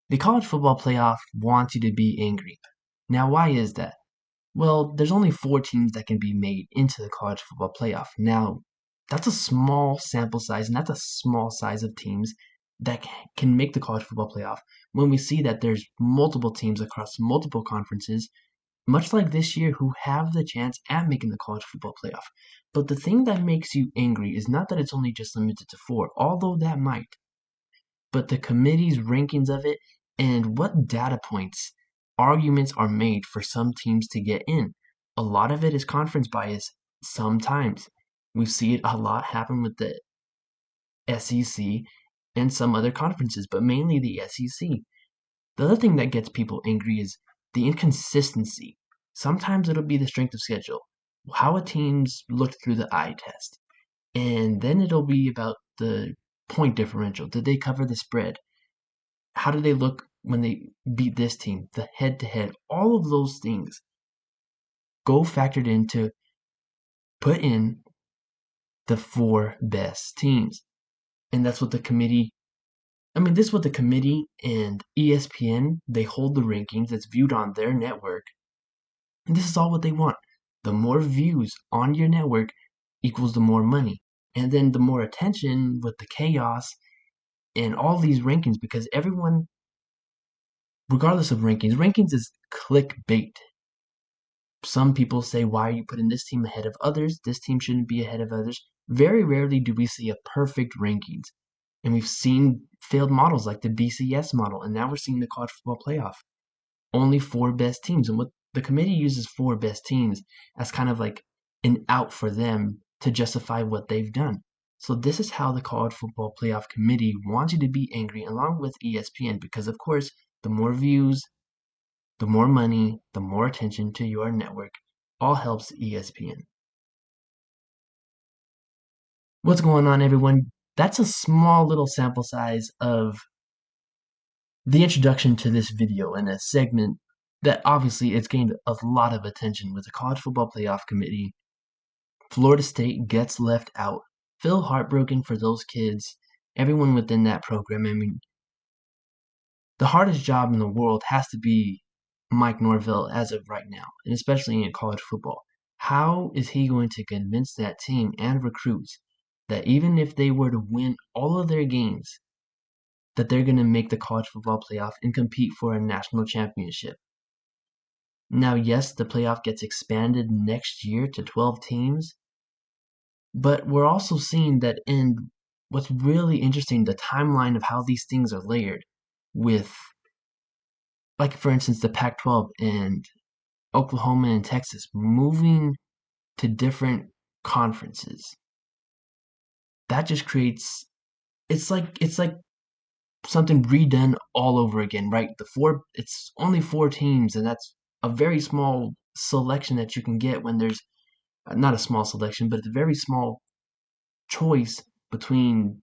The college football playoff wants you to be angry. Now, why is that? Well, there's only 4 teams that can be made into the college football playoff. Now, that's a small sample size, and that's a small size of teams that can make the college football playoff when we see that there's multiple teams across multiple conferences, much like this year, who have the chance at making the college football playoff. But the thing that makes you angry is not that it's only just limited to 4, although that might, but the committee's rankings of it and what data points arguments are made for some teams to get in. A lot of it is conference bias sometimes. We see it a lot happen with the SEC and some other conferences, but mainly the SEC. The other thing that gets people angry is the inconsistency. Sometimes it'll be the strength of schedule, how a team's looked through the eye test. And then it'll be about the point differential. Did they cover the spread? How do they look when they beat this team? The head to head. All of those things go factored in to put in the 4 best teams. And that's what the committee this is what the committee and ESPN, they hold the rankings that's viewed on their network. And this is all what they want. The more views on your network equals the more money. And then the more attention with the chaos and all these rankings, because everyone, regardless of rankings is clickbait. Some people say, why are you putting this team ahead of others? This team shouldn't be ahead of others. Very rarely do we see a perfect rankings. And we've seen failed models like the BCS model, and now we're seeing the college football playoff. Only 4 best teams. And what the committee uses 4 best teams as kind of like an out for them to justify what they've done. So this is how the college football playoff committee wants you to be angry along with ESPN, because of course, the more views, the more money, the more attention to your network, all helps ESPN. What's going on, everyone? That's a small little sample size of the introduction to this video and a segment that obviously it's gained a lot of attention with the college football playoff committee. Florida State gets left out. Feel heartbroken for those kids, everyone within that program. The hardest job in the world has to be Mike Norvell as of right now, and especially in college football. How is he going to convince that team and recruits that even if they were to win all of their games, that they're going to make the college football playoff and compete for a national championship? Now, yes, the playoff gets expanded next year to 12 teams, but we're also seeing that in what's really interesting, the timeline of how these things are layered with, like, for instance, the Pac-12 and Oklahoma and Texas moving to different conferences. That just creates, it's like something redone all over again, right? It's only 4 teams, and that's a very small selection that you can get when there's not a small selection, but it's a very small choice between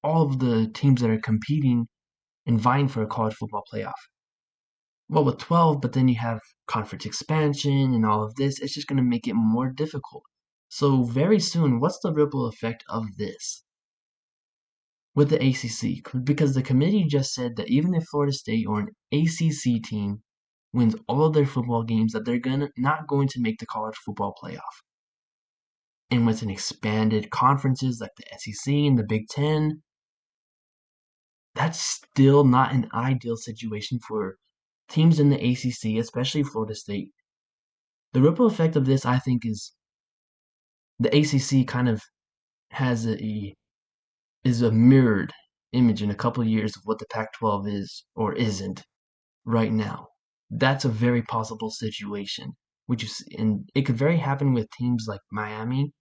all of the teams that are competing and vying for a college football playoff. Well, with 12, but then you have conference expansion and all of this, it's just going to make it more difficult. So very soon, what's the ripple effect of this with the ACC? Because the committee just said that even if Florida State or an ACC team wins all of their football games, that they're not going to make the college football playoff. And with an expanded conferences like the SEC and the Big Ten, that's still not an ideal situation for teams in the ACC, especially Florida State. The ripple effect of this, I think, is the ACC kind of has is a mirrored image in a couple of years of what the Pac-12 is or isn't right now. That's a very possible situation, and it could very happen with teams like Miami,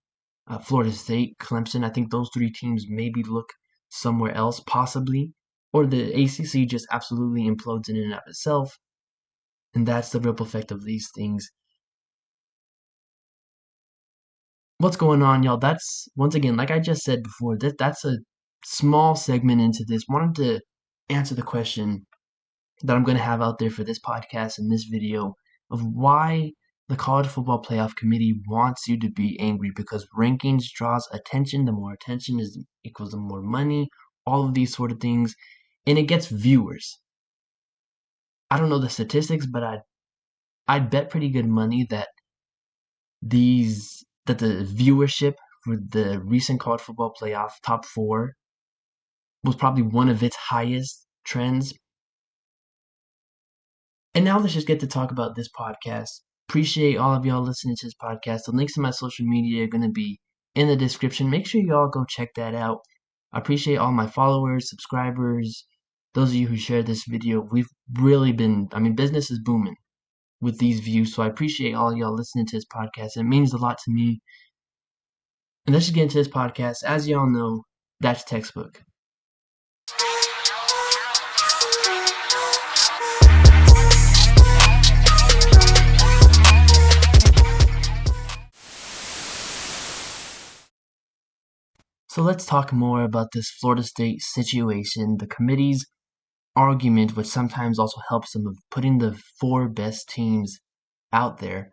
Florida State, Clemson. I think those 3 teams maybe look somewhere else, possibly, or the ACC just absolutely implodes in and of itself, and that's the ripple effect of these things. What's going on, y'all? That's, once again, like I just said before, that's a small segment into this. Wanted to answer the question that I'm going to have out there for this podcast and this video of why the college football playoff committee wants you to be angry, because rankings draws attention. The more attention is equals the more money, all of these sort of things, and it gets viewers. I don't know the statistics, but I'd bet pretty good money that the viewership for the recent college football playoff top four was probably one of its highest trends. And now let's just get to talk about this podcast. Appreciate all of y'all listening to this podcast. The links to my social media are going to be in the description. Make sure y'all go check that out. I appreciate all my followers, subscribers, those of you who shared this video. We've really been, business is booming with these views. So I appreciate all y'all listening to this podcast. It means a lot to me. And let's just get into this podcast. As y'all know, that's textbook. So let's talk more about this Florida State situation, the committee's argument, which sometimes also helps them, of putting the four best teams out there.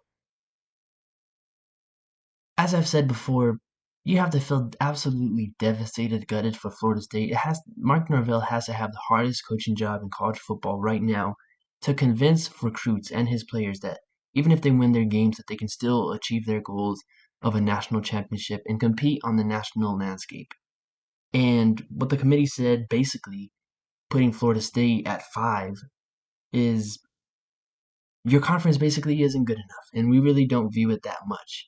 As I've said before, you have to feel absolutely devastated, gutted for Florida State. Mark Norvell has to have the hardest coaching job in college football right now to convince recruits and his players that even if they win their games, that they can still achieve their goals of a national championship and compete on the national landscape. And what the committee said, basically putting Florida State at 5, is your conference basically isn't good enough, and we really don't view it that much.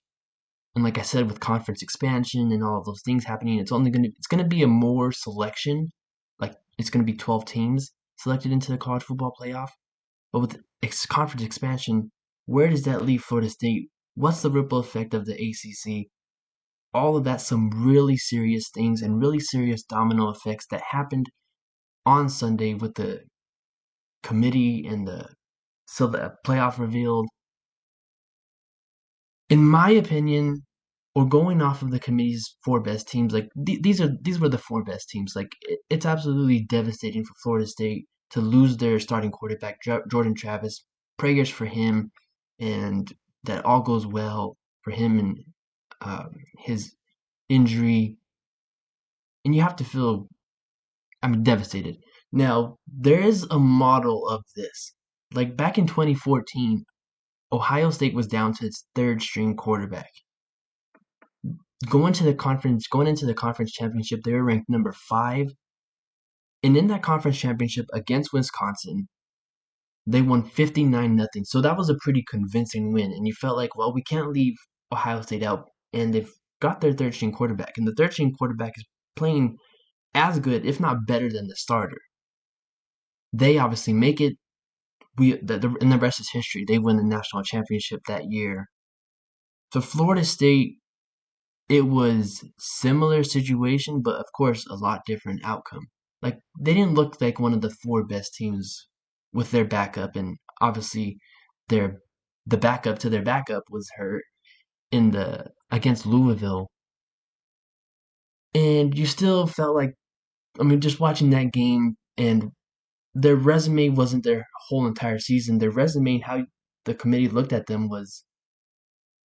And like I said, with conference expansion and all of those things happening, it's gonna be a more selection, like it's gonna be 12 teams selected into the college football playoff. But with conference expansion, where does that leave Florida State? What's the ripple effect of the ACC? All of that, some really serious things and really serious domino effects that happened on Sunday with the committee and the playoff revealed. In my opinion, or going off of the committee's four best teams, like these were the four best teams. Like it's absolutely devastating for Florida State to lose their starting quarterback Jordan Travis. Prayers for him, and that all goes well for him and his injury. And you have to feel, devastated. Now, there is a model of this. Like back in 2014, Ohio State was down to its third string quarterback. Going into the conference championship, they were ranked number 5. And in that conference championship against Wisconsin, they won 59-0. So that was a pretty convincing win. And you felt like, well, we can't leave Ohio State out. And they've got their third string quarterback. And the third string quarterback is playing as good, if not better, than the starter. They obviously make it. And the rest is history. They win the national championship that year. For Florida State, it was similar situation, but of course a lot different outcome. Like they didn't look like one of the four best teams with their backup, and obviously the backup to their backup was hurt in the against Louisville. And you still felt like, just watching that game, and their resume wasn't their whole entire season. Their resume and how the committee looked at them was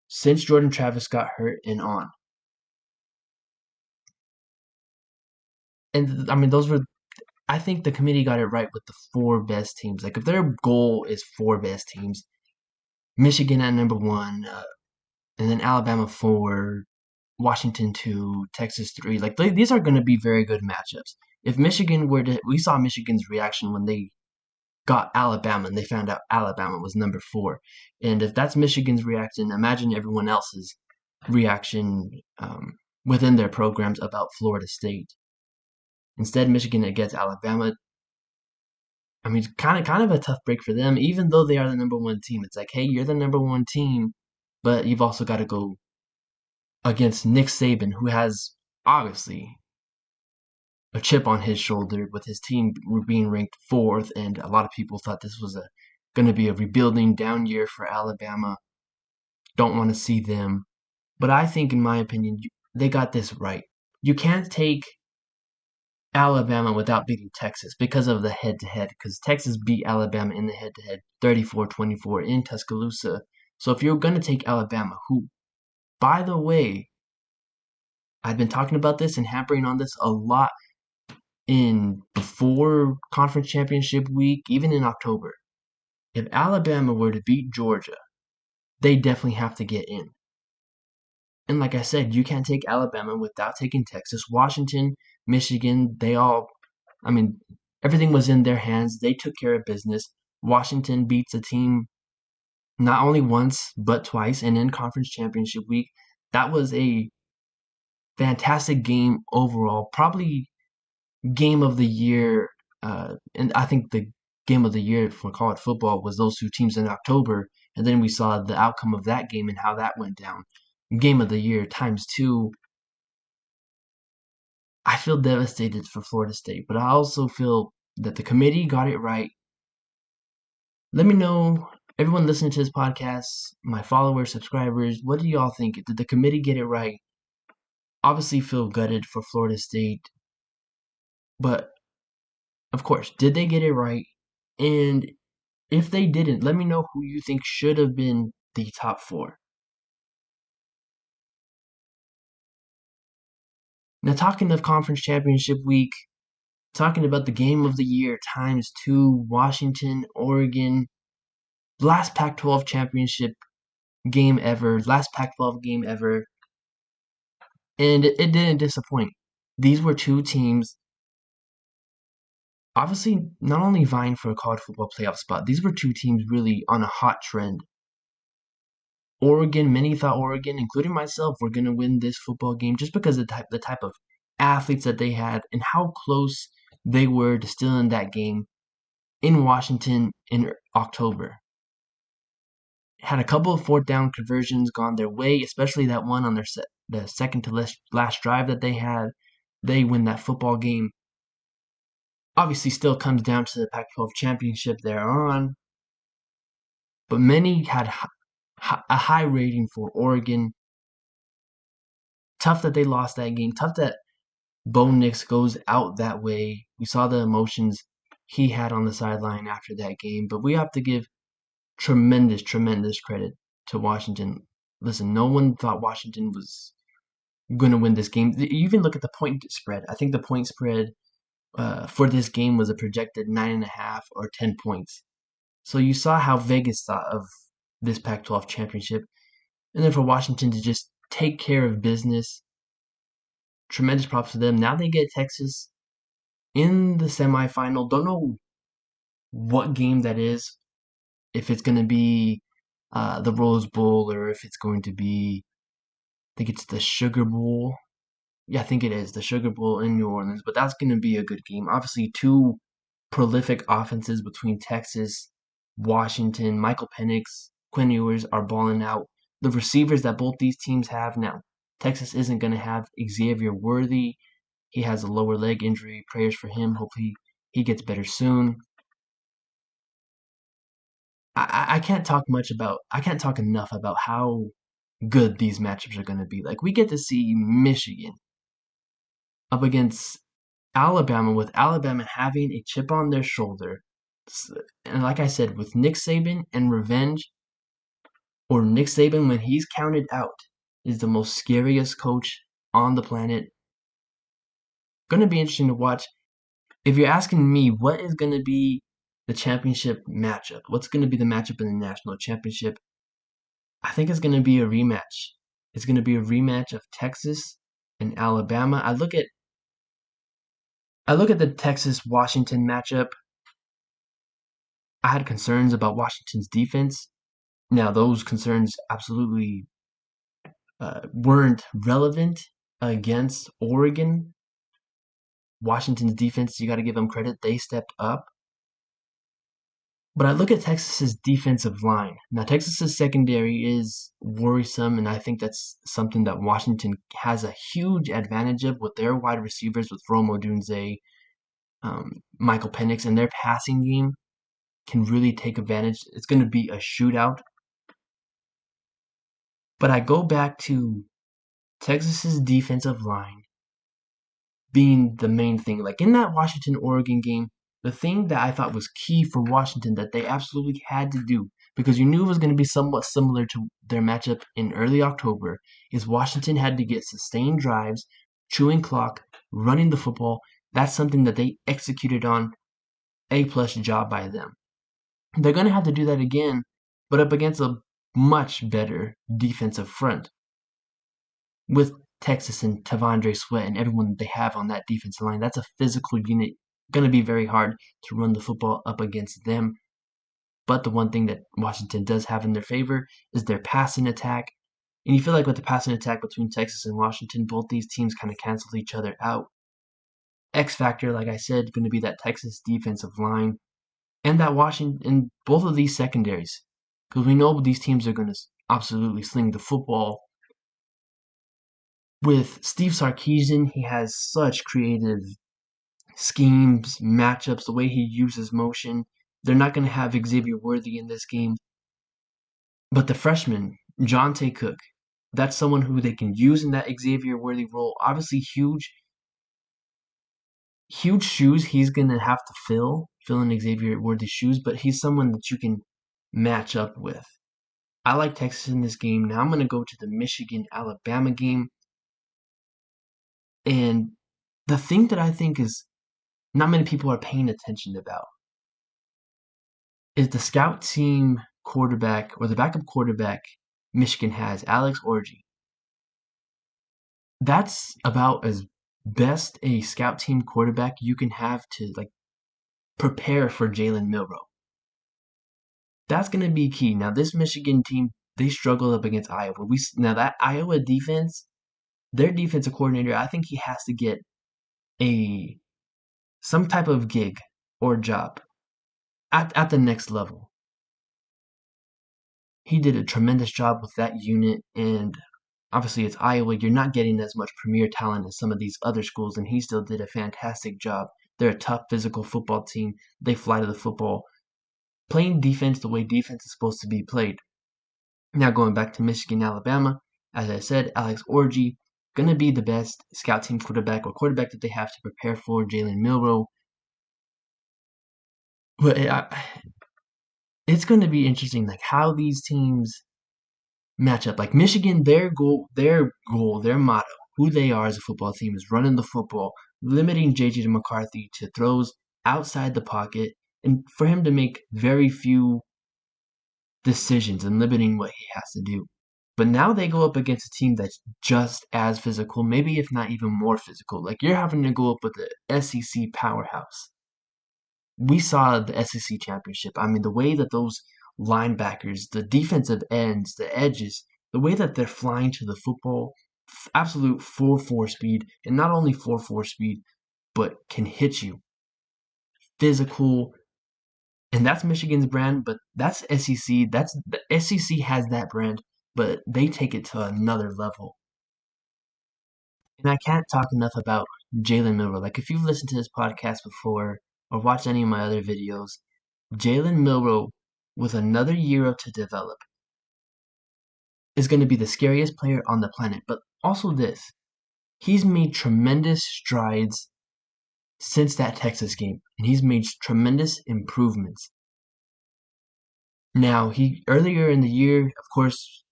since Jordan Travis got hurt and on. And I think the committee got it right with the four best teams. Like if their goal is four best teams, Michigan at number 1, and then Alabama 4, Washington 2, Texas 3. Like these are going to be very good matchups. If Michigan we saw Michigan's reaction when they got Alabama and they found out Alabama was number 4. And if that's Michigan's reaction, imagine everyone else's reaction within their programs about Florida State. Instead, Michigan gets Alabama. Kind of a tough break for them, even though they are the number 1 team. It's like, hey, you're the number 1 team, but you've also got to go against Nick Saban, who has obviously a chip on his shoulder with his team being ranked 4th, and a lot of people thought this was going to be a rebuilding down year for Alabama. Don't want to see them. But I think, in my opinion, they got this right. You can't take Alabama without beating Texas because of the head-to-head, because Texas beat Alabama in the head-to-head 34-24 in Tuscaloosa. So if you're going to take Alabama, who, by the way, I've been talking about this and hammering on this a lot in before conference championship week, even in October. If Alabama were to beat Georgia, they definitely have to get in. And like I said, you can't take Alabama without taking Texas. Washington, Michigan, I mean, everything was in their hands. They took care of business. Washington beats a team not only once, but twice, and in conference championship week. That was a fantastic game overall. Probably game of the year, and I think the game of the year for college football was those two teams in October, and then we saw the outcome of that game and how that went down. Game of the year times two. I feel devastated for Florida State, but I also feel that the committee got it right. Let me know, everyone listening to this podcast, my followers, subscribers, what do y'all think? Did the committee get it right? Obviously, feel gutted for Florida State, but of course, did they get it right? And if they didn't, let me know who you think should have been the top four. Now, talking of conference championship week, talking about the game of the year times two, Washington, Oregon, last Pac-12 championship game ever, last Pac-12 game ever, and it didn't disappoint. These were two teams, obviously not only vying for a college football playoff spot, these were two teams really on a hot trend. Oregon, many thought Oregon, including myself, were going to win this football game just because of the type of athletes that they had and how close they were to still in that game in Washington in October. Had a couple of fourth down conversions gone their way, especially that one on the second to last drive that they had. They win that football game. Obviously, still comes down to the Pac-12 championship they're on, but many had a high rating for Oregon. Tough that they lost that game. Tough that Bo Nix goes out that way. We saw the emotions he had on the sideline after that game, but we have to give tremendous, tremendous credit to Washington. Listen, no one thought Washington was going to win this game. You even look at the point spread. I think the point spread for this game was a projected 9.5 or 10 points. So you saw how Vegas thought of this Pac-12 championship. And then for Washington to just take care of business, tremendous props to them. Now they get Texas in the semifinal. Don't know what game that is. If it's going to be the Rose Bowl or if it's going to be, I think it's the Sugar Bowl. Yeah, I think it is the Sugar Bowl in New Orleans. But that's going to be a good game. Obviously, two prolific offenses between Texas, Washington. Michael Penix, Quinn Ewers are balling out. The receivers that both these teams have now. Texas isn't going to have Xavier Worthy. He has a lower leg injury. Prayers for him. Hopefully he gets better soon. I can't talk I can't talk enough about how good these matchups are going to be. Like, we get to see Michigan up against Alabama, with Alabama having a chip on their shoulder. And like I said, with Nick Saban and revenge, or Nick Saban when he's counted out, is the most scariest coach on the planet. Going to be interesting to watch. If you're asking me what is going to be the championship matchup, what's going to be the matchup in the national championship, I think it's going to be a rematch. It's going to be a rematch of Texas and Alabama. I look at the Texas Washington matchup. I had concerns about Washington's defense. Now, those concerns absolutely weren't relevant against Oregon. Washington's defense, you got to give them credit. They stepped up. But I look at Texas's defensive line. Now, Texas's secondary is worrisome, and I think that's something that Washington has a huge advantage of with their wide receivers, with Rome Odunze, Michael Penix, and their passing game can really take advantage. It's going to be a shootout. But I go back to Texas's defensive line being the main thing. Like in that Washington-Oregon game, the thing that I thought was key for Washington that they absolutely had to do, because you knew it was going to be somewhat similar to their matchup in early October, is Washington had to get sustained drives, chewing clock, running the football. That's something that they executed on. A+ job by them. They're going to have to do that again, but up against a much better defensive front with Texas and Tavondre Sweat and everyone that they have on that defensive line. That's a physical unit. Going to be very hard to run the football up against them. But the one thing that Washington does have in their favor is their passing attack. And you feel like with the passing attack between Texas and Washington, both these teams kind of cancel each other out. X factor, like I said, going to be that Texas defensive line and that Washington, both of these secondaries, because we know these teams are going to absolutely sling the football. With Steve Sarkisian, he has such creative schemes, matchups, the way he uses motion. They're not going to have Xavier Worthy in this game. But the freshman, Jonte Cook, that's someone who they can use in that Xavier Worthy role. Obviously, huge shoes he's going to have to fill in Xavier Worthy's shoes, but he's someone that you can match up with. I like Texas in this game. Now I'm going to go to the Michigan-Alabama game. And the thing that I think is not many people are paying attention about is the scout team quarterback or the backup quarterback Michigan has, Alex Orji. That's about as best a scout team quarterback you can have to prepare for Jalen Milroe. That's going to be key. Now this Michigan team, they struggled up against Iowa. Now that Iowa defense, their defensive coordinator, I think he has to get some type of gig or job at the next level. He did a tremendous job with that unit, and obviously it's Iowa. You're not getting as much premier talent as some of these other schools, and he still did a fantastic job. They're a tough physical football team. They fly to the football, playing defense the way defense is supposed to be played. Now going back to Michigan, Alabama, as I said, Alex Orji going to be the best scout team quarterback or quarterback that they have to prepare for Jalen Milroe. But it's going to be interesting, how these teams match up. Like Michigan, their motto, who they are as a football team is running the football, limiting JJ McCarthy to throws outside the pocket, and for him to make very few decisions and limiting what he has to do. But now they go up against a team that's just as physical, maybe if not even more physical. Like you're having to go up with the SEC powerhouse. We saw the SEC championship. I mean, the way that those linebackers, the defensive ends, the edges, the way that they're flying to the football, absolute 4.4 speed, and not only 4.4 speed, but can hit you. Physical, and that's Michigan's brand, but that's SEC. The SEC has that brand, but they take it to another level. And I can't talk enough about Jalen Milroe. Like if you've listened to this podcast before or watched any of my other videos, Jalen Milroe, with another year to develop, is going to be the scariest player on the planet. But also this, he's made tremendous strides since that Texas game, and he's made tremendous improvements. Now, earlier in the year, of course,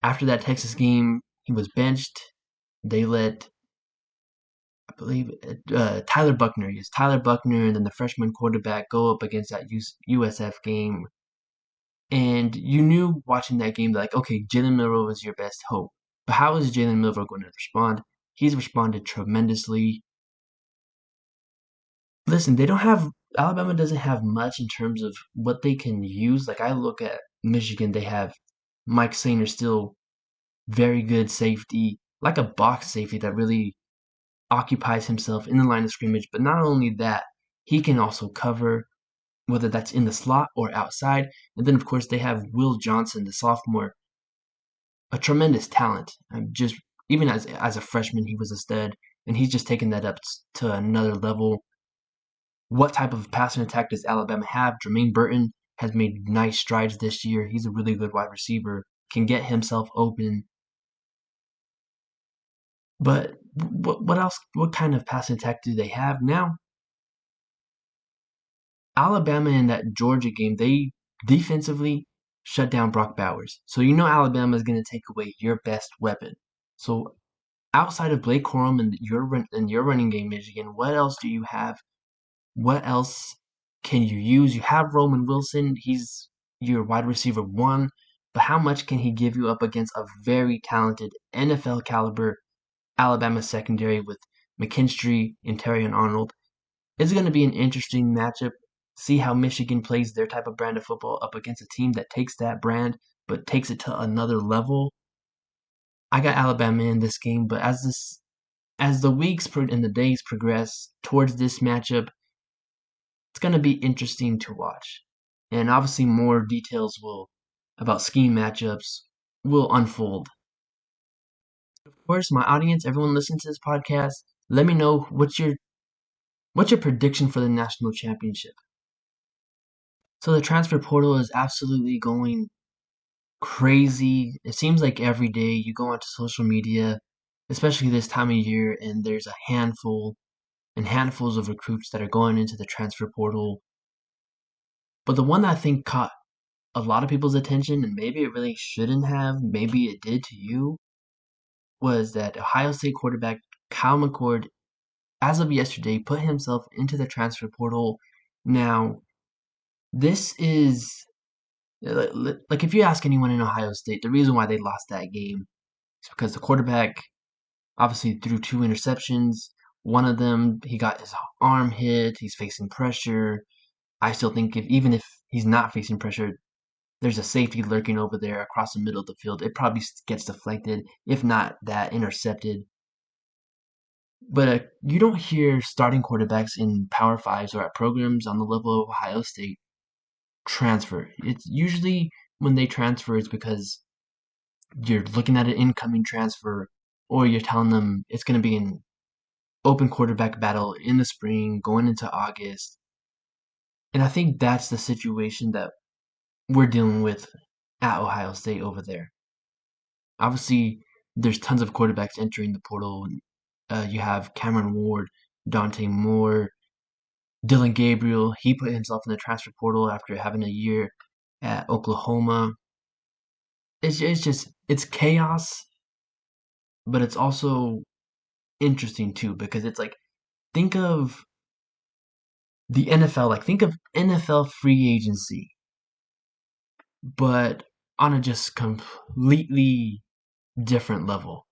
after that Texas game, he was benched. They let, I believe, Tyler Buckner. Yes, Tyler Buckner, and then the freshman quarterback go up against that USF game. And you knew watching that game, okay, Jalen Milroe is your best hope. But how is Jalen Milroe going to respond? He's responded tremendously. Listen, Alabama doesn't have much in terms of what they can use. Like I look at Michigan, they have Mike Sainer, still very good safety, like a box safety that really occupies himself in the line of scrimmage. But not only that, he can also cover, whether that's in the slot or outside. And then, of course, they have Will Johnson, the sophomore, a tremendous talent. Even as a freshman, he was a stud, and he's just taken that up to another level. What type of passing attack does Alabama have? Jermaine Burton has made nice strides this year. He's a really good wide receiver, can get himself open. But what else? What kind of passing attack do they have now? Alabama in that Georgia game, they defensively shut down Brock Bowers. So you know Alabama is going to take away your best weapon. So outside of Blake Corum and your running game, Michigan, what else do you have? What else can you use? You have Roman Wilson, he's your wide receiver one, but how much can he give you up against a very talented NFL caliber Alabama secondary with McKinstry and Terrion Arnold? It's going to be an interesting matchup. See how Michigan plays their type of brand of football up against a team that takes that brand but takes it to another level. I got Alabama in this game, but as the and the days progress towards this matchup, it's going to be interesting to watch. And obviously more details will about scheme matchups will unfold. Of course, my audience, everyone listening to this podcast, let me know what's your prediction for the national championship. So the transfer portal is absolutely going crazy. It seems like every day you go onto social media, especially this time of year, and there's a handful and handfuls of recruits that are going into the transfer portal. But the one that I think caught a lot of people's attention, and maybe it really shouldn't have, maybe it did to you, was that Ohio State quarterback Kyle McCord, as of yesterday, put himself into the transfer portal. Now, this is like if you ask anyone in Ohio State, the reason why they lost that game is because the quarterback obviously threw two interceptions. One of them, he got his arm hit. He's facing pressure. I still think even if he's not facing pressure, there's a safety lurking over there across the middle of the field. It probably gets deflected, if not that, intercepted. But you don't hear starting quarterbacks in Power Fives or at programs on the level of Ohio State transfer. It's usually when they transfer, it's because you're looking at an incoming transfer or you're telling them it's going to be an open quarterback battle in the spring, going into August. And I think that's the situation that we're dealing with at Ohio State over there. Obviously, there's tons of quarterbacks entering the portal. You have Cameron Ward, Dante Moore, Dylan Gabriel. He put himself in the transfer portal after having a year at Oklahoma. It's chaos, but it's also interesting too because it's like think of the NFL, like think of NFL free agency, but on a just completely different level.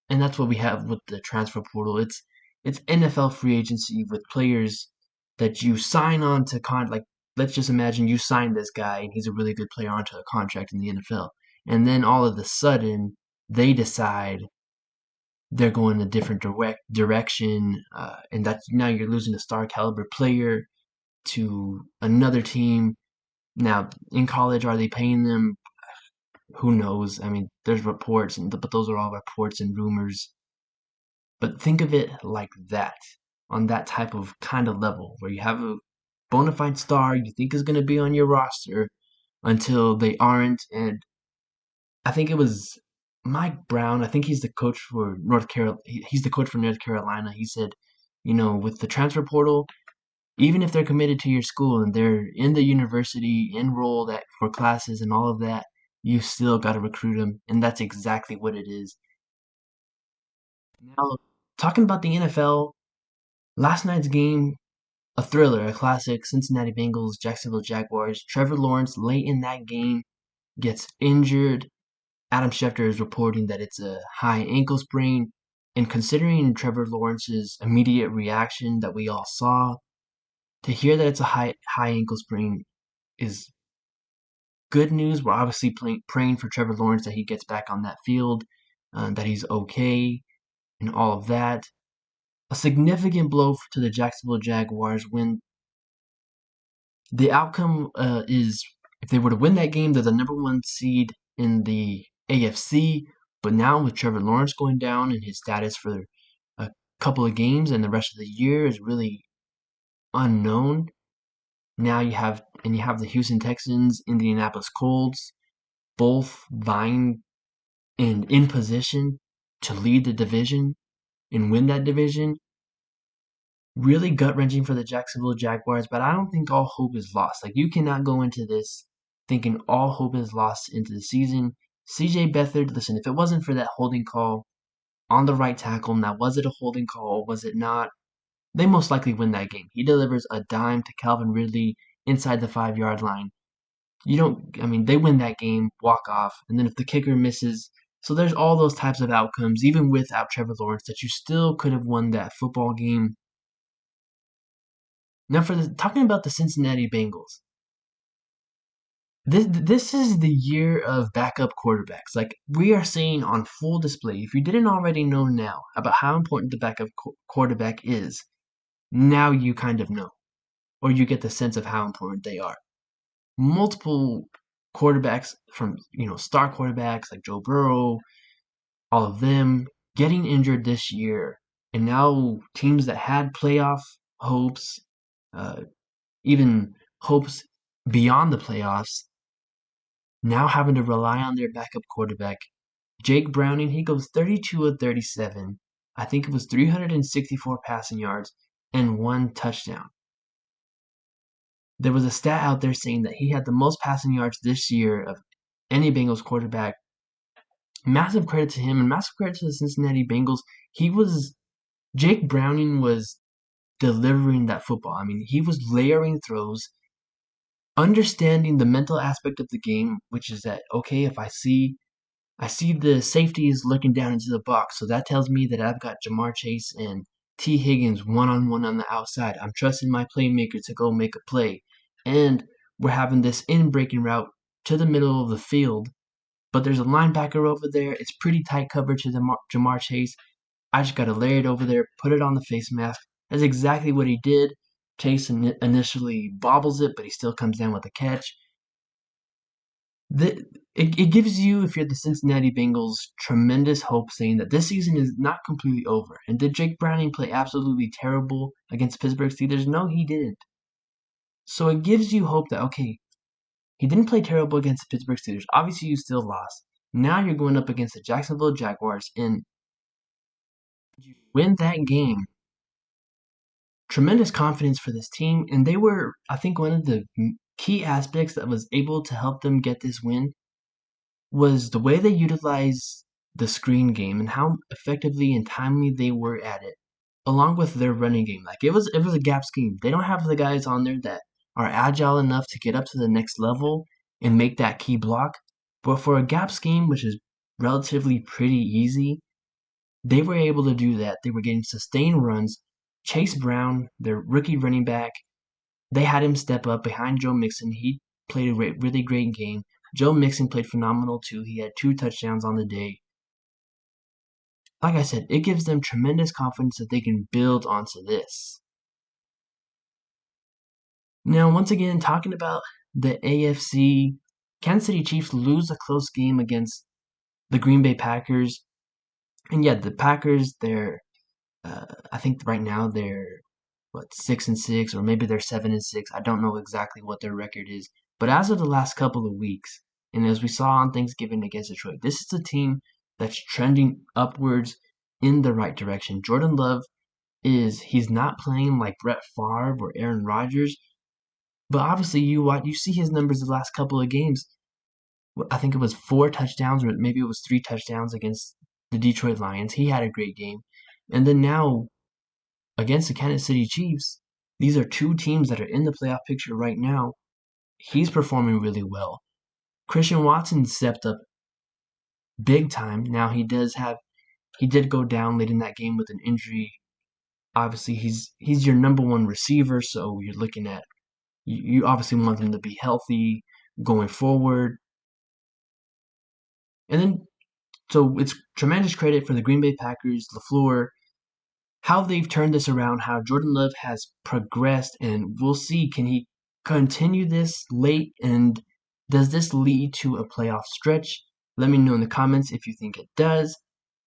And that's what we have with the transfer portal. It's NFL free agency with players that you sign on to like let's just imagine you sign this guy and he's a really good player onto a contract in the NFL. And then all of a sudden they decide they're going a different direction, and that's now you're losing a star caliber player to another team. Now in college, are they paying them? Who knows? I mean, there's reports, but those are all reports and rumors. But think of it like that, on that type of kind of level, where you have a bona fide star you think is going to be on your roster until they aren't. And I think it was Mike Brown. I think he's the coach for North Carolina. He's the coach for North Carolina. He said, with the transfer portal, even if they're committed to your school and they're in the university, enrolled for classes and all of that, you still got to recruit them, and that's exactly what it is. Now, talking about the NFL, last night's game, a thriller, a classic. Cincinnati Bengals, Jacksonville Jaguars. Trevor Lawrence late in that game gets injured. Adam Schefter is reporting that it's a high ankle sprain. And considering Trevor Lawrence's immediate reaction that we all saw, to hear that it's a high ankle sprain is good news. We're obviously praying for Trevor Lawrence that he gets back on that field, that he's okay, and all of that. A significant blow to the Jacksonville Jaguars when the outcome is if they were to win that game, they're the number one seed in the AFC. But now with Trevor Lawrence going down and his status for a couple of games and the rest of the year is really unknown. Now you have the Houston Texans, Indianapolis Colts, both vying and in position to lead the division and win that division. Really gut-wrenching for the Jacksonville Jaguars, but I don't think all hope is lost. Like, you cannot go into this thinking all hope is lost into the season. CJ Beathard, listen, if it wasn't for that holding call on the right tackle, now was it a holding call? Was it not? they most likely win that game. He delivers a dime to Calvin Ridley inside the 5-yard line. They win that game, walk off, and then if the kicker misses, so there's all those types of outcomes, even without Trevor Lawrence, that you still could have won that football game. Now, talking about the Cincinnati Bengals, this is the year of backup quarterbacks. Like we are seeing on full display. If you didn't already know now about how important the backup quarterback is, now you kind of know, or you get the sense of how important they are. Multiple quarterbacks from star quarterbacks like Joe Burrow, all of them getting injured this year, and now teams that had playoff hopes, uh, even hopes beyond the playoffs, now having to rely on their backup quarterback. Jake Browning, he goes 32 of 37. I think it was 364 passing yards and 1 touchdown. There was a stat out there saying that he had the most passing yards this year of any Bengals quarterback. Massive credit to him and massive credit to the Cincinnati Bengals. Jake Browning was delivering that football. I mean, he was layering throws, understanding the mental aspect of the game, which is that, okay, if I see the safety is looking down into the box, so that tells me that I've got Jamar Chase and T. Higgins one-on-one on the outside. I'm trusting my playmaker to go make a play. And we're having this in-breaking route to the middle of the field, but there's a linebacker over there. It's pretty tight coverage to Jamar Chase. I just got to lay it over there, put it on the face mask. That's exactly what he did. Chase initially bobbles it, but he still comes down with a catch. It gives you, if you're the Cincinnati Bengals, tremendous hope saying that this season is not completely over. And did Jake Browning play absolutely terrible against Pittsburgh Steelers? No, he didn't. So it gives you hope that, okay, he didn't play terrible against the Pittsburgh Steelers. Obviously, you still lost. Now you're going up against the Jacksonville Jaguars, and you win that game. Tremendous confidence for this team, and they were, I think, one of the key aspects that was able to help them get this win was the way they utilized the screen game and how effectively and timely they were at it, along with their running game. Like it was a gap scheme. They don't have the guys on there that are agile enough to get up to the next level and make that key block. But for a gap scheme, which is relatively pretty easy, they were able to do that. They were getting sustained runs. Chase Brown, their rookie running back, they had him step up behind Joe Mixon. He played a really great game. Joe Mixon played phenomenal too. He had 2 touchdowns on the day. Like I said, it gives them tremendous confidence that they can build onto this. Now, once again, talking about the AFC, Kansas City Chiefs lose a close game against the Green Bay Packers. And yeah, the Packers, I think right now they're 6-6, or maybe they're 7-6. I don't know exactly what their record is, but as of the last couple of weeks, and as we saw on Thanksgiving against Detroit, this is a team that's trending upwards in the right direction. Jordan Love he's not playing like Brett Favre or Aaron Rodgers, but obviously you see his numbers the last couple of games. I think it was 4 touchdowns, or maybe it was 3 touchdowns against the Detroit Lions. He had a great game, and then now against the Kansas City Chiefs, these are 2 teams that are in the playoff picture right now. He's performing really well. Christian Watson stepped up big time. Now he did go down late in that game with an injury. Obviously, he's your number 1 receiver, so you're looking at you obviously want him to be healthy going forward. And then so it's tremendous credit for the Green Bay Packers, LaFleur, how they've turned this around, how Jordan Love has progressed, and we'll see, can he continue this late, and does this lead to a playoff stretch? Let me know in the comments if you think it does.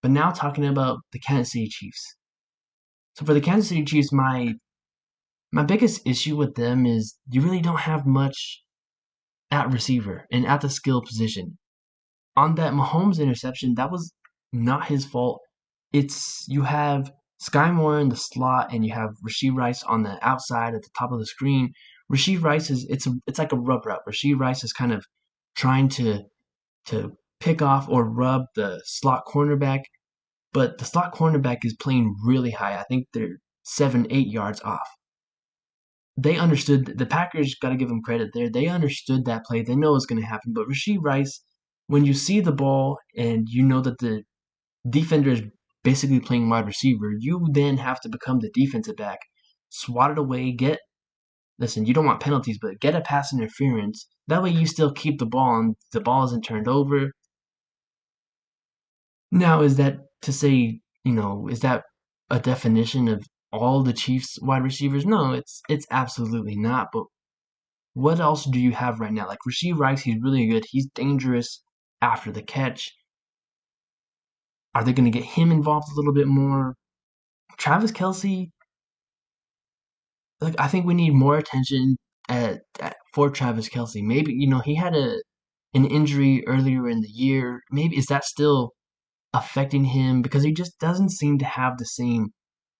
But now talking about the Kansas City Chiefs. So for the Kansas City Chiefs, my biggest issue with them is you really don't have much at receiver and at the skill position. On that Mahomes interception, that was not his fault. You have Sky Moore in the slot, and you have Rashee Rice on the outside at the top of the screen. Rashee Rice it's like a rub route. Rashee Rice is kind of trying to pick off or rub the slot cornerback, but the slot cornerback is playing really high. I think they're 7, 8 yards off. They understood. The Packers got to give them credit there. They understood that play. They know what's going to happen. But Rashee Rice, when you see the ball and you know that the defender is basically playing wide receiver, you then have to become the defensive back, swat it away, listen, you don't want penalties, but get a pass interference. That way you still keep the ball and the ball isn't turned over. Now, is that to say, is that a definition of all the Chiefs wide receivers? No, it's absolutely not. But what else do you have right now? Like Rashee Rice, he's really good. He's dangerous after the catch. Are they going to get him involved a little bit more? Travis Kelce, like I think we need more attention for Travis Kelce. Maybe he had an injury earlier in the year. Maybe is that still affecting him because he just doesn't seem to have the same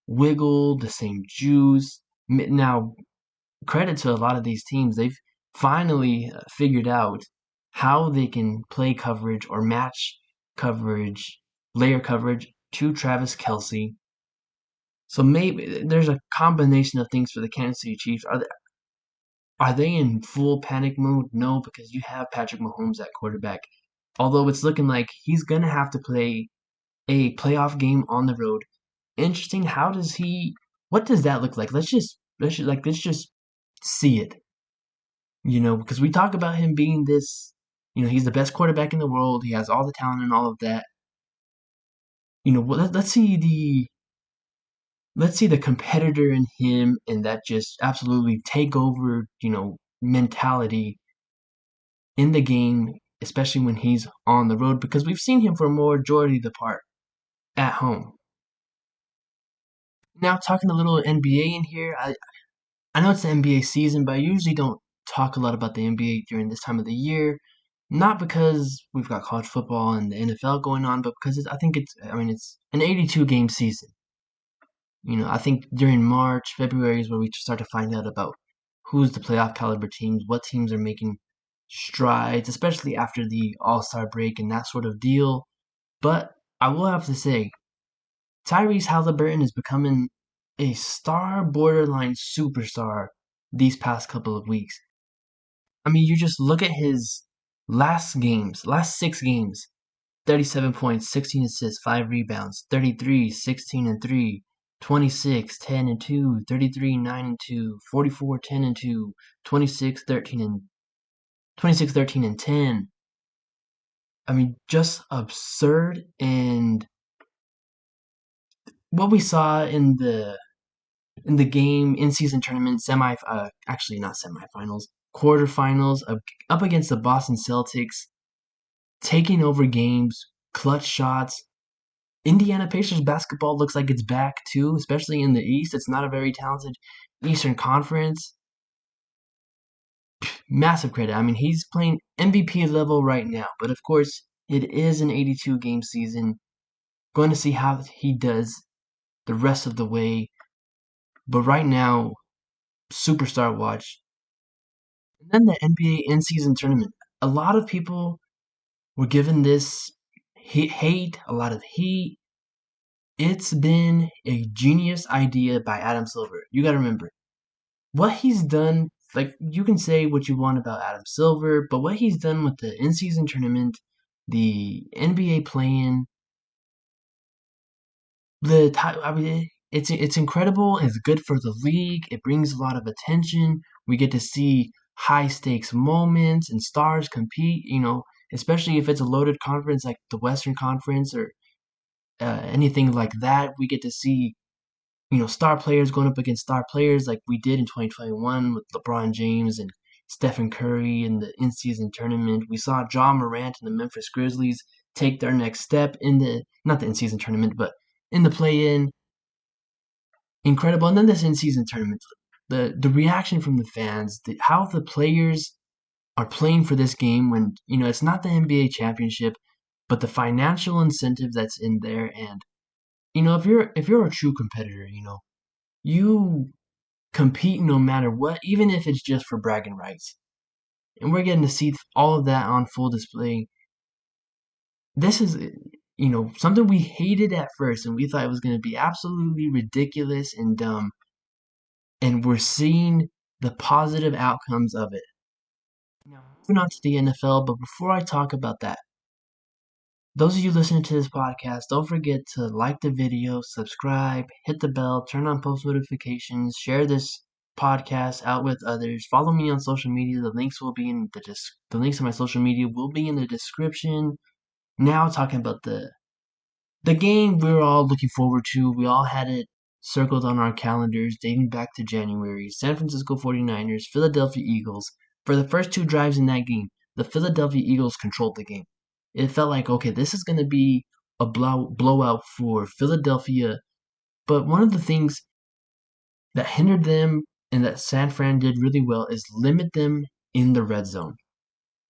wiggle, the same juice. Now, credit to a lot of these teams, they've finally figured out how they can play coverage or match coverage, layer coverage to Travis Kelce. So maybe there's a combination of things for the Kansas City Chiefs. Are they in full panic mode? No, because you have Patrick Mahomes at quarterback. Although it's looking like he's gonna have to play a playoff game on the road. Interesting. What does that look like? Let's just see it. Because we talk about him being this. He's the best quarterback in the world. He has all the talent and all of that. Let's see the competitor in him and that just absolutely take over, mentality in the game, especially when he's on the road, because we've seen him for a majority of the part at home. Now talking a little NBA in here, I know it's the NBA season, but I usually don't talk a lot about the NBA during this time of the year. Not because we've got college football and the NFL going on, but because I think it's an 82 game season. I think during March, February is where we start to find out about who's the playoff caliber teams, what teams are making strides, especially after the All-Star break and that sort of deal. But I will have to say, Tyrese Halliburton is becoming a star, borderline superstar these past couple of weeks. I mean, you just look at his last 6 games: 37 points, 16 assists, 5 rebounds, 33, 16 and 3, 26, 10 and 2, 33, 9 and 2, 44, 10 and 2, 26, 13 and 26, 13 and 10. I mean, just absurd. And what we saw in the game in season tournament actually not semifinals, quarterfinals up against the Boston Celtics, taking over games, clutch shots. Indiana Pacers basketball looks like it's back too, especially in the East. It's not a very talented Eastern Conference. Massive credit. I mean, he's playing MVP level right now, but of course, it is an 82 game season. Going to see how he does the rest of the way. But right now, superstar watch. And then the NBA in-season tournament. A lot of people were given this hate, a lot of heat. It's been a genius idea by Adam Silver. You got to remember what he's done. Like, you can say what you want about Adam Silver, but what he's done with the in-season tournament, the NBA play-in, I mean, it's incredible. It's good for the league. It brings a lot of attention. We get to see high stakes moments and stars compete. Especially if it's a loaded conference like the Western Conference or anything like that. We get to see star players going up against star players like we did in 2021 with LeBron James and Stephen Curry in the in-season tournament. We saw Ja Morant and the Memphis Grizzlies take their next step in not the in-season tournament, but in the play-in. Incredible. And then this in-season tournament, the reaction from the fans, how the players are playing for this game when it's not the NBA championship, but the financial incentive that's in there. And if you're a true competitor, you compete no matter what, even if it's just for bragging rights. And we're getting to see all of that on full display. This is, something we hated at first and we thought it was going to be absolutely ridiculous and dumb, and we're seeing the positive outcomes of it. Now, moving on to the NFL, but before I talk about that, those of you listening to this podcast, don't forget to like the video, subscribe, hit the bell, turn on post notifications, share this podcast out with others. Follow me on social media. The links will be in the links to my social media will be in the description. Now talking about the game we're all looking forward to. We all had it circled on our calendars dating back to January. San Francisco 49ers, Philadelphia Eagles. For the first two drives in that game, the Philadelphia Eagles controlled the game. It felt like, okay, this is going to be a blowout for Philadelphia. But one of the things that hindered them and that San Fran did really well is limit them in the red zone.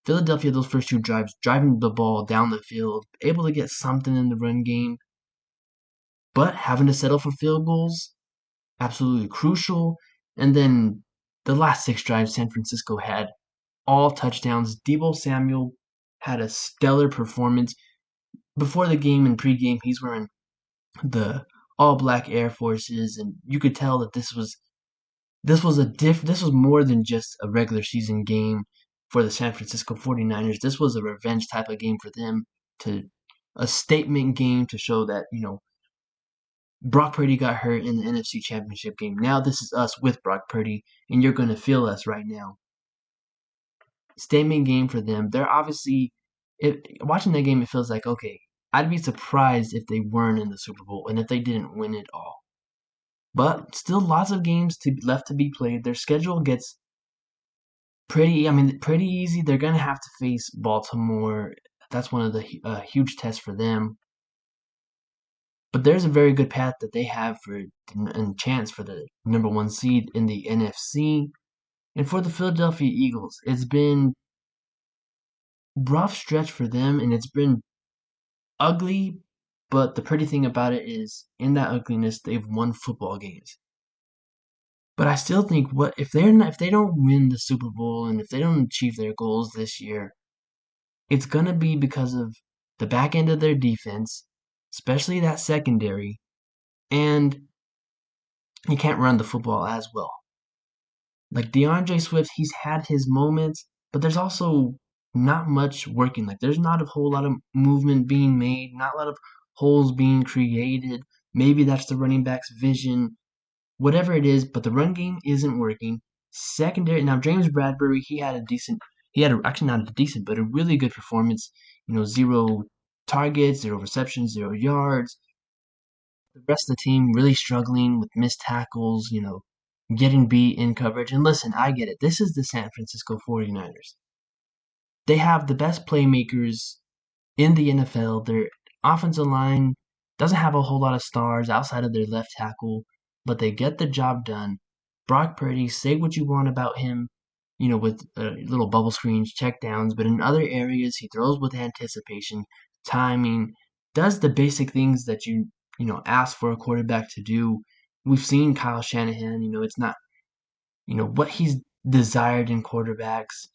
Philadelphia, those first two drives, driving the ball down the field, able to get something in the run game, but having to settle for field goals, absolutely crucial. And then the last six drives, San Francisco had all touchdowns. Deebo Samuel had a stellar performance. Before the game and pregame, he's wearing the all black Air Forces, and you could tell that this was more than just a regular season game for the San Francisco 49ers. This was a revenge type of game for them, to a statement game to show that, Brock Purdy got hurt in the NFC Championship game. Now this is us with Brock Purdy, and you're going to feel us right now. Statement game for them. They're obviously, watching that game, it feels like, okay, I'd be surprised if they weren't in the Super Bowl and if they didn't win it all. But still lots of games left to be played. Their schedule gets pretty easy. They're going to have to face Baltimore. That's one of the huge tests for them. But there's a very good path that they have for and chance for the number one seed in the NFC. And for the Philadelphia Eagles, it's been rough stretch for them, and it's been ugly. But the pretty thing about it is, in that ugliness, they've won football games. But I still think, what if they don't win the Super Bowl and if they don't achieve their goals this year, it's gonna be because of the back end of their defense, especially that secondary, and you can't run the football as well. Like DeAndre Swift, he's had his moments, but there's also not much working. Like there's not a whole lot of movement being made, not a lot of holes being created. Maybe that's the running back's vision, whatever it is, but the run game isn't working. Secondary, now James Bradbury, actually not a decent, but a really good performance. 0 targets, 0 receptions, 0 yards. The rest of the team really struggling with missed tackles, getting beat in coverage. And listen, I get it. This is the San Francisco 49ers. They have the best playmakers in the NFL. Their offensive line doesn't have a whole lot of stars outside of their left tackle, but they get the job done. Brock Purdy, say what you want about him, with little bubble screens, check downs, but in other areas, he throws with anticipation, timing, does the basic things that ask for a quarterback to do. We've seen Kyle Shanahan, it's not, what he's desired in quarterbacks.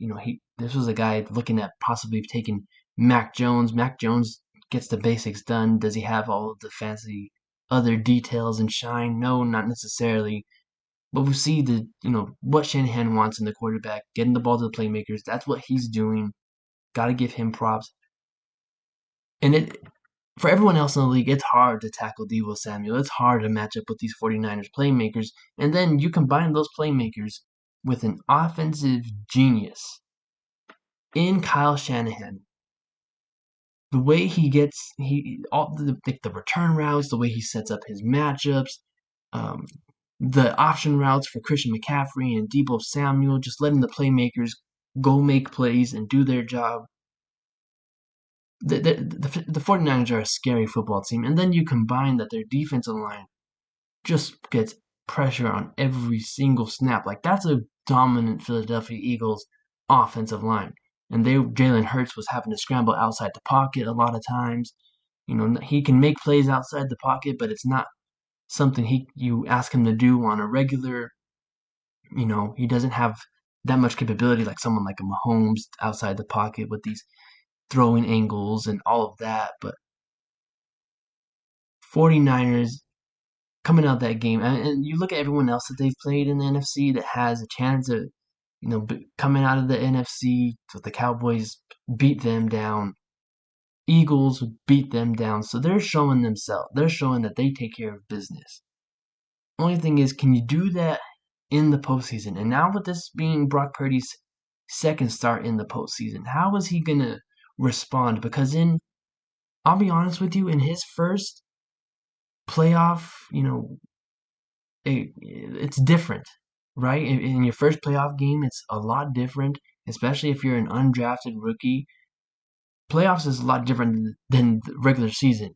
This was a guy looking at possibly taking Mac Jones. Mac Jones gets the basics done. Does he have all of the fancy other details and shine? No, not necessarily. But we see what Shanahan wants in the quarterback, getting the ball to the playmakers. That's what he's doing. Got to give him props. And for everyone else in the league, it's hard to tackle Deebo Samuel. It's hard to match up with these 49ers playmakers. And then you combine those playmakers with an offensive genius in Kyle Shanahan. The way he gets all the return routes, the way he sets up his matchups, the option routes for Christian McCaffrey and Deebo Samuel, just letting the playmakers go make plays and do their job. The 49ers are a scary football team, and then you combine that their defensive line just gets pressure on every single snap. Like that's a dominant Philadelphia Eagles offensive line. And Jalen Hurts was having to scramble outside the pocket a lot of times. He can make plays outside the pocket, but it's not something you ask him to do on a regular. He doesn't have that much capability like someone like a Mahomes outside the pocket with these throwing angles and all of that. But 49ers coming out that game, and you look at everyone else that they've played in the NFC that has a chance of, coming out of the NFC. So the Cowboys beat them down. Eagles beat them down. So they're showing themselves. They're showing that they take care of business. Only thing is, can you do that in the postseason? And now with this being Brock Purdy's second start in the postseason, how is he gonna respond? Because I'll be honest with you, in his first playoff, it's different, right? In your first playoff game, it's a lot different, especially if you're an undrafted rookie. Playoffs is a lot different than the regular season.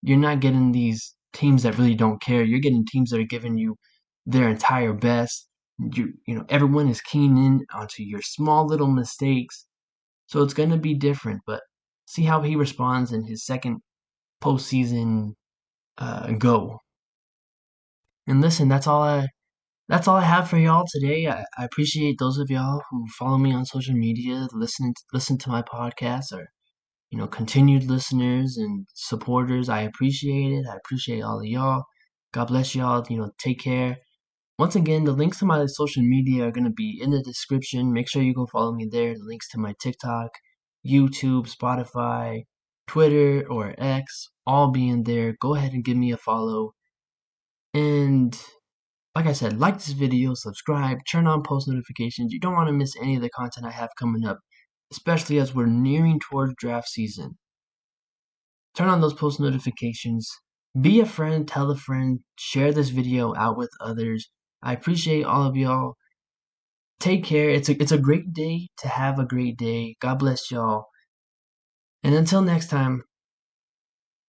You're not getting these teams that really don't care. You're getting teams that are giving you their entire best. Everyone is keen in onto your small little mistakes. So it's gonna be different, but see how he responds in his second postseason go. And listen, that's all I have for y'all today. I appreciate those of y'all who follow me on social media, listen to my podcast, or continued listeners and supporters. I appreciate it. I appreciate all of y'all. God bless y'all. Take care. Once again, the links to my social media are going to be in the description. Make sure you go follow me there. The links to my TikTok, YouTube, Spotify, Twitter, or X, all be in there. Go ahead and give me a follow. And like I said, like this video, subscribe, turn on post notifications. You don't want to miss any of the content I have coming up, especially as we're nearing towards draft season. Turn on those post notifications. Be a friend, tell a friend, share this video out with others. I appreciate all of y'all. Take care. It's a great day to have a great day. God bless y'all. And until next time,